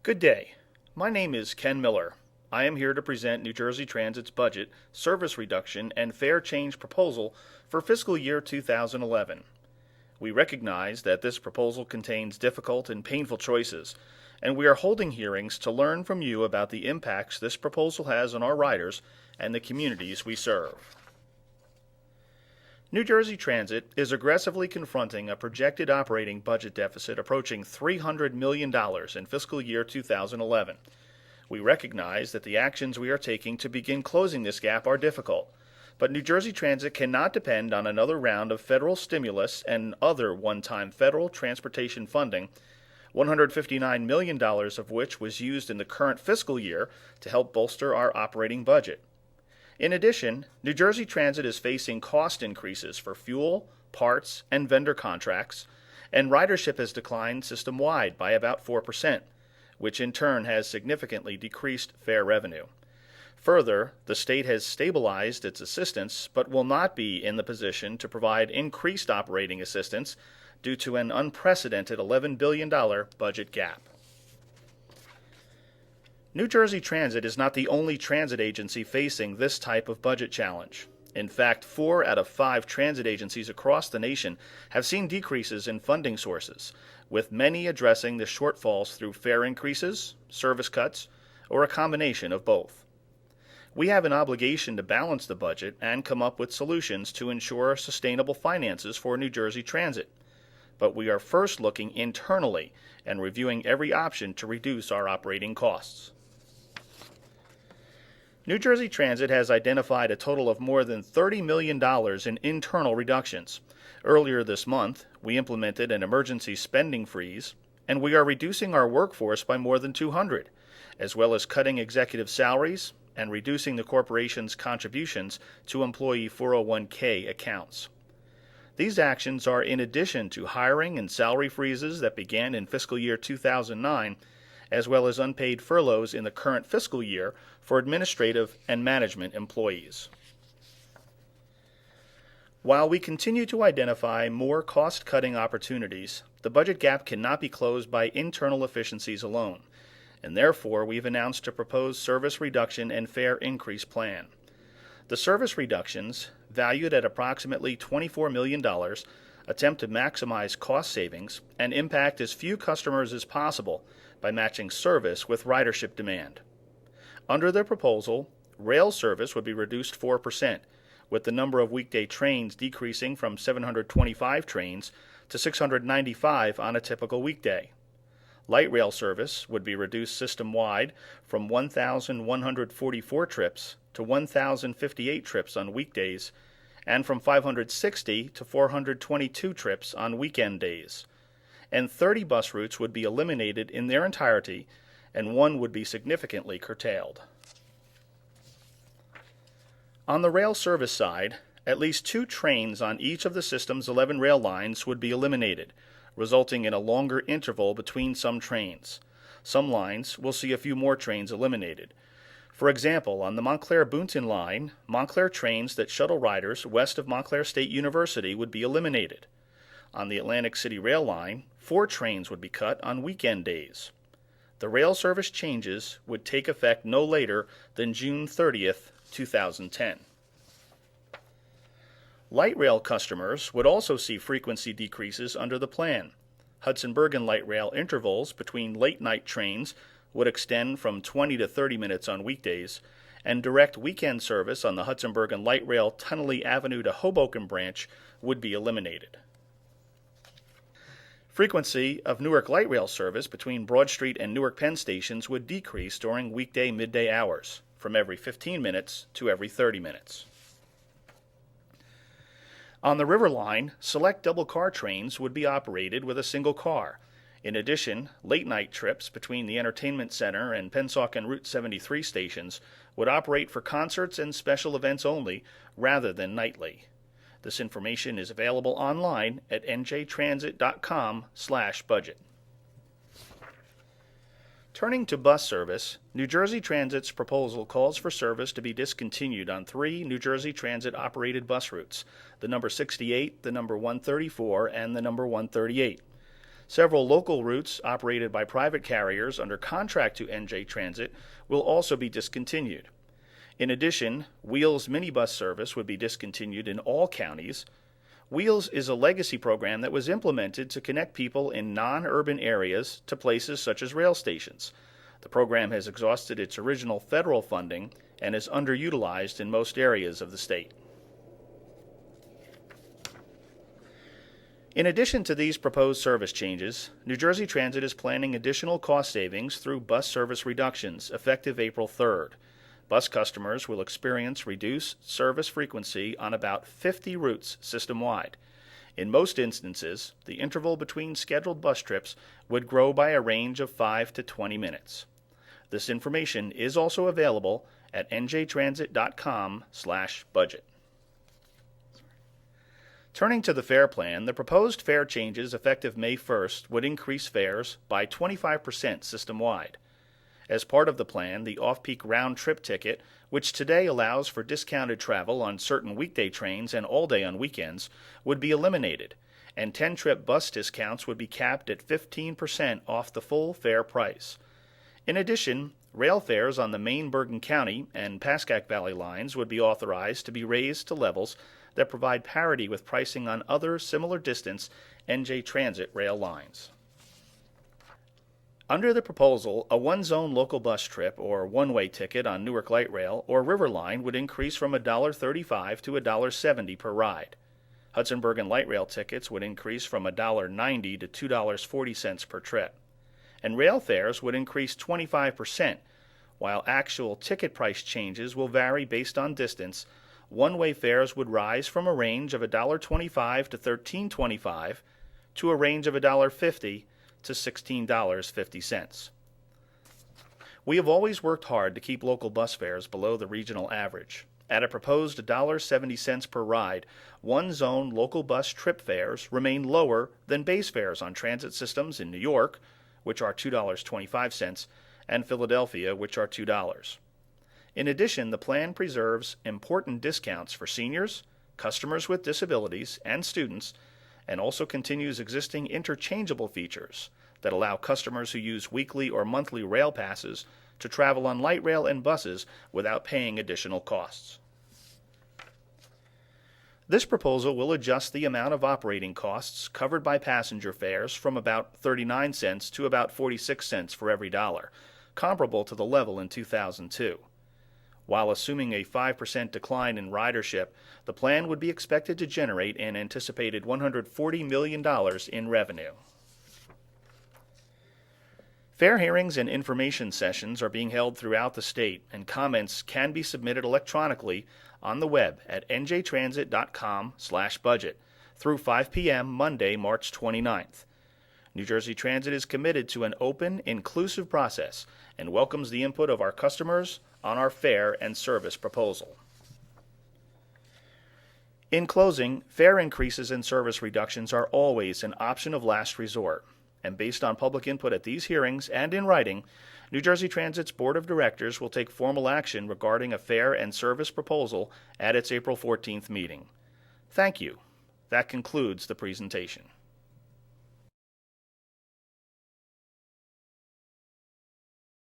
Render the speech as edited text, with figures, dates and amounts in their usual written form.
Good day. My name is Ken Miller. I am here to present New Jersey Transit's budget, service reduction, and fare change proposal for fiscal year 2011. We recognize that this proposal contains difficult and painful choices, and we are holding hearings to learn from you about the impacts this proposal has on our riders and the communities we serve. New Jersey Transit is aggressively confronting a projected operating budget deficit approaching $300 million in fiscal year 2011. We recognize that the actions we are taking to begin closing this gap are difficult, but New Jersey Transit cannot depend on another round of federal stimulus and other one-time federal transportation funding, $159 million of which was used in the current fiscal year to help bolster our operating budget. In addition, New Jersey Transit is facing cost increases for fuel, parts, and vendor contracts, and ridership has declined system-wide by about 4%, which in turn has significantly decreased fare revenue. Further, the state has stabilized its assistance but will not be in the position to provide increased operating assistance due to an unprecedented $11 billion budget gap. New Jersey Transit is not the only transit agency facing this type of budget challenge. In fact, 4 out of 5 transit agencies across the nation have seen decreases in funding sources, with many addressing the shortfalls through fare increases, service cuts, or a combination of both. We have an obligation to balance the budget and come up with solutions to ensure sustainable finances for New Jersey Transit. But we are first looking internally and reviewing every option to reduce our operating costs. New Jersey Transit has identified a total of more than $30 million in internal reductions. Earlier this month, we implemented an emergency spending freeze, and we are reducing our workforce by more than 200, as well as cutting executive salaries and reducing the corporation's contributions to employee 401k accounts. These actions are in addition to hiring and salary freezes that began in fiscal year 2009, as well as unpaid furloughs in the current fiscal year for administrative and management employees. While we continue to identify more cost-cutting opportunities, the budget gap cannot be closed by internal efficiencies alone, and therefore we've announced a proposed service reduction and fare increase plan. The service reductions, valued at approximately $24 million, attempt to maximize cost savings and impact as few customers as possible by matching service with ridership demand. Under the proposal, rail service would be reduced 4%, with the number of weekday trains decreasing from 725 trains to 695 on a typical weekday. Light rail service would be reduced system-wide from 1,144 trips to 1,058 trips on weekdays, and from 560 to 422 trips on weekend days. And 30 bus routes would be eliminated in their entirety, and 1 would be significantly curtailed. On the rail service side, at least 2 trains on each of the system's 11 rail lines would be eliminated, resulting in a longer interval between some trains. Some lines will see a few more trains eliminated. For example, on the Montclair-Boonton line, Montclair trains that shuttle riders west of Montclair State University would be eliminated. On the Atlantic City Rail line, 4 trains would be cut on weekend days. The rail service changes would take effect no later than June 30th, 2010. Light rail customers would also see frequency decreases under the plan. Hudson-Bergen light rail intervals between late-night trains would extend from 20 to 30 minutes on weekdays, and direct weekend service on the Hudson-Bergen light rail Tunnelly Avenue to Hoboken branch would be eliminated. Frequency of Newark light rail service between Broad Street and Newark Penn stations would decrease during weekday midday hours, from every 15 minutes to every 30 minutes. On the River Line, select double-car trains would be operated with a single car. In addition, late-night trips between the Entertainment Center and Pennsauken Route 73 stations would operate for concerts and special events only, rather than nightly. This information is available online at NJTRANSIT.com/budget. Turning to bus service, New Jersey Transit's proposal calls for service to be discontinued on 3 New Jersey Transit-operated bus routes, the number 68, the number 134, and the number 138. Several local routes operated by private carriers under contract to NJ Transit will also be discontinued. In addition, Wheels minibus service would be discontinued in all counties. Wheels is a legacy program that was implemented to connect people in non-urban areas to places such as rail stations. The program has exhausted its original federal funding and is underutilized in most areas of the state. In addition to these proposed service changes, New Jersey Transit is planning additional cost savings through bus service reductions effective April 3rd. Bus customers will experience reduced service frequency on about 50 routes system-wide. In most instances, the interval between scheduled bus trips would grow by a range of 5 to 20 minutes. This information is also available at NJTRANSIT.com/budget. Turning to the fare plan, the proposed fare changes effective May 1st would increase fares by 25% system-wide. As part of the plan, the off-peak round-trip ticket, which today allows for discounted travel on certain weekday trains and all day on weekends, would be eliminated, and 10-trip bus discounts would be capped at 15% off the full fare price. In addition, rail fares on the Maine Bergen County and Pascack Valley lines would be authorized to be raised to levels that provide parity with pricing on other similar distance NJ Transit rail lines. Under the proposal, a one-zone local bus trip or one-way ticket on Newark Light Rail or River Line would increase from $1.35 to $1.70 per ride. Hudson Bergen Light Rail tickets would increase from $1.90 to $2.40 per trip. And rail fares would increase 25%, while actual ticket price changes will vary based on distance. One-way fares would rise from a range of $1.25 to $13.25 to a range of $1.50 to $16.50. We have always worked hard to keep local bus fares below the regional average. At a proposed $1.70 per ride, one-zone local bus trip fares remain lower than base fares on transit systems in New York, which are $2.25, and Philadelphia, which are $2. In addition, the plan preserves important discounts for seniors, customers with disabilities, and students, and also continues existing interchangeable features that allow customers who use weekly or monthly rail passes to travel on light rail and buses without paying additional costs. This proposal will adjust the amount of operating costs covered by passenger fares from about 39 cents to about 46 cents for every dollar, comparable to the level in 2002. While assuming a 5% decline in ridership, the plan would be expected to generate an anticipated $140 million in revenue. Fare hearings and information sessions are being held throughout the state, and comments can be submitted electronically on the web at njtransit.com/budget through 5 p.m. Monday, March 29th. New Jersey Transit is committed to an open, inclusive process and welcomes the input of our customers on our fare and service proposal. In closing, fare increases and service reductions are always an option of last resort, and based on public input at these hearings and in writing, New Jersey Transit's Board of Directors will take formal action regarding a fare and service proposal at its April 14th meeting. Thank you. That concludes the presentation.